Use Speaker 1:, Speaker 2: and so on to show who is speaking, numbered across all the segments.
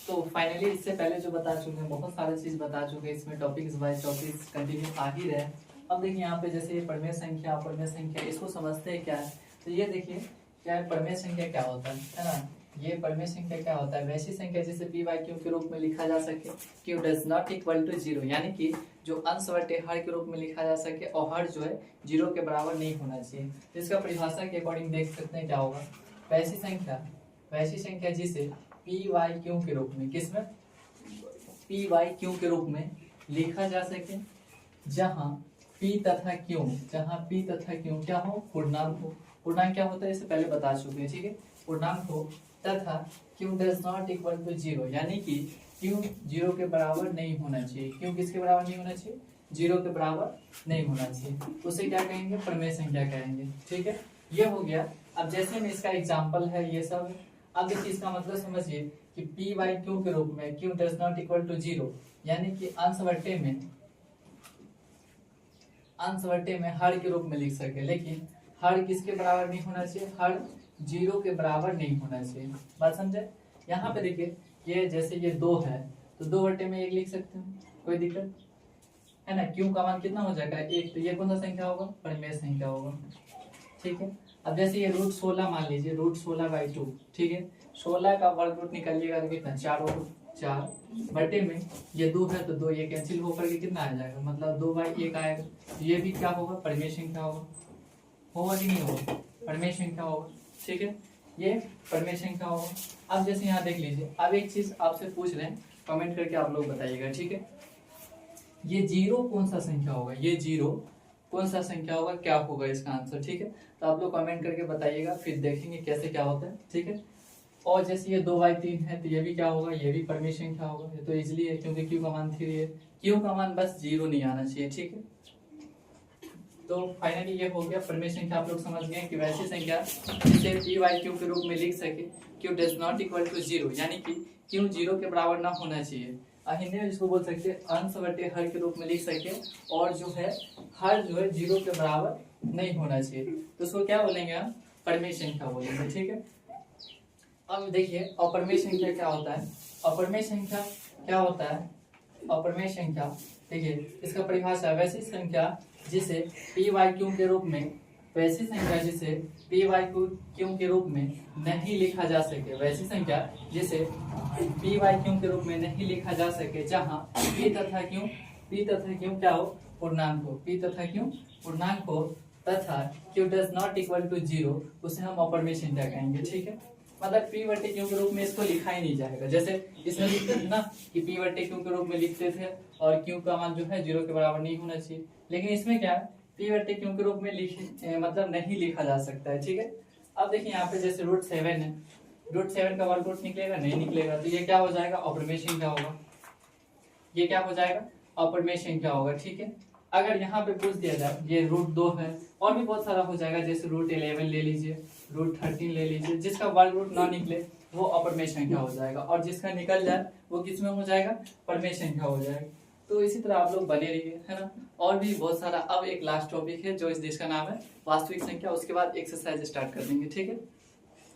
Speaker 1: तो फाइनली इससे पहले जो बता चुके हैं, बहुत सारे चीज बता चुके हैं, इसमें टॉपिक्स बाय टॉपिक्स कंटिन्यू आ ही रहे। अब देखिए यहाँ पे जैसे ये परिमेय संख्या, अपरिमेय संख्या, इसको समझते हैं क्या है। तो ये देखिए क्या है, परिमेय संख्या क्या होता है ना। ये परिमेय संख्या क्या होता है, वैसी संख्या जिसे पी बाई क्यू के रूप में लिखा जा सके, Q does not equal to zero, यानी कि जो अंश बटे हर के रूप में लिखा जा सके और हर जो है जीरो के बराबर नहीं होना चाहिए। तो इसका परिभाषा के अकॉर्डिंग देख सकते हैं क्या होगा, वैसी संख्या जिसे पी वाई क्यू के रूप में, किसमें, पी वाई क्यू के रूप में लिखा जा सके, जहां पी तथा क्यू क्या हो, पूर्णांक हो। पूर्णांक क्या होता है इसे पहले बता चुके हैं, ठीक है। पूर्णांक हो तथा Q does not equal to zero, यानी कि क्यू जीरो के बराबर नहीं होना चाहिए। क्यू किसके बराबर नहीं होना चाहिए, जीरो के बराबर नहीं होना चाहिए। उसे क्या कहेंगे, परिमेय संख्या कहेंगे, ठीक है। ये हो गया। अब जैसे में इसका एग्जाम्पल है ये सब। अब देखिए इसका मतलब समझिए कि पी बाई क्यू के रूप में Q does not equal to zero, यानी कि अंश बट्टे में हर के रूप में लिख सके, लेकिन हर किसके बराबर नहीं होना चाहिए, हर जीरो के बराबर नहीं होना चाहिए। बात समझे। यहाँ पे देखिए ये जैसे ये 2 है तो 2/1 लिख सकते हैं, कोई दिक्कत है ना। क्यू का मान कितना हो जाएगा, 1, तो ये कौन सा संख्या होगा, परिमेय संख्या होगा, ठीक है। अब जैसे ये √16 मान लीजिए, √16/2, ठीक है। 16 का वर्ग रूट निकालिएगा तो कितना, 4 होगा। 4 बटे में ये 2 है तो 2 ये कैंसिल होकर के कितना आ जाएगा, मतलब 2/1 आएगा। ये भी क्या होगा, परिमेय संख्या होगा कि नहीं होगा, परिमेय संख्या होगा, ठीक है। ये परिमेय संख्या होगा। अब जैसे यहाँ देख लीजिए, अब एक चीज आपसे पूछ रहे हैं, कमेंट करके आप लोग बताइएगा, ठीक है। ये जीरो कौन सा संख्या होगा, ये जीरो कौन सा संख्या होगा, क्या होगा इसका आंसर, ठीक है। तो आप लोग कमेंट करके बताइएगा, फिर देखेंगे कैसे क्या होता है, ठीक है। और जैसे ये 2/3 है तो ये भी क्या होगा, ये भी परिमेय संख्या होगा। ये तो इजिली है क्योंकि क्यू का मान 3 है, क्यू का मान बस 0 नहीं आना चाहिए, ठीक है। तो फाइनली ये हो गया परिमेय संख्या। आप लोग समझ गए कि वैसी संख्या जिसे पी वाई क्यू के रूप में लिख सके, Q does not equal to zero, यानी कि क्यू 0 के बराबर ना होना चाहिए। हिंदी में इसको बोल सकते हैं अंश बटे हर के रूप में लिख सके, और जो है हर जो है 0 के बराबर नहीं होना चाहिए, तो उसको क्या बोलेंगे हम, परिमेय संख्या बोलेंगे, ठीक है। अब देखिए अपरिमेय संख्या क्या होता है। अपरिमेय संख्या क्या होता है, अपरिमेय संख्या देखिए इसका परिभाषा, वैसी संख्या जिसे पी वाई क्यू के रूप में, वैसी संख्या जिसे पी वाई क्यू के रूप में नहीं लिखा जा सके, वैसी संख्या जिसे पी वाई क्यू के रूप में नहीं लिखा जा सके, जहां पी तथा क्यू क्या हो, पूर्णांक हो, पी तथा क्यू पूर्णांक हो, तथा Q does not equal to zero, उसे हम अपरिमेय संख्या कहेंगे, ठीक है। मतलब पी बटे क्यू के रूप में इसको लिखा ही नहीं जाएगा। जैसे इसमें लिखते थे ना कि पी बटे क्यू के रूप में लिखते थे और क्यू का मान जो है 0 के बराबर नहीं होना चाहिए, लेकिन इसमें क्या है, पी बटे क्यू के रूप में मतलब नहीं लिखा जा सकता है, ठीक है। अब देखिए यहाँ पे जैसे √7 है, √7 का वर्ग रूट निकलेगा, नहीं निकलेगा, तो ये क्या हो जाएगा, अपरिमेय संख्या होगा। ये क्या हो जाएगा, अपरिमेय संख्या होगा, ठीक है। अगर यहाँ पे पूछ दिया जाए ये √2 है, और भी बहुत सारा हो जाएगा, जैसे √11 ले लीजिए, √13 ले लीजिए, जिसका वर्ग रूट ना निकले वो अपरिमेय संख्या हो जाएगा, और जिसका निकल जाए वो किसमें हो जाएगा, परिमेय संख्या हो जाएगा। तो इसी तरह आप लोग बने रहिए, है ना। और भी बहुत सारा। अब एक लास्ट टॉपिक है जो जिसका नाम है वास्तविक संख्या, उसके बाद एक्सरसाइज स्टार्ट कर देंगे, ठीक है।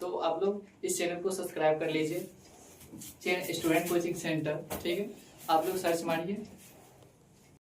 Speaker 1: तो आप लोग इस चैनल को सब्सक्राइब कर लीजिए, स्टूडेंट कोचिंग सेंटर, ठीक है। आप लोग सर्च मारिए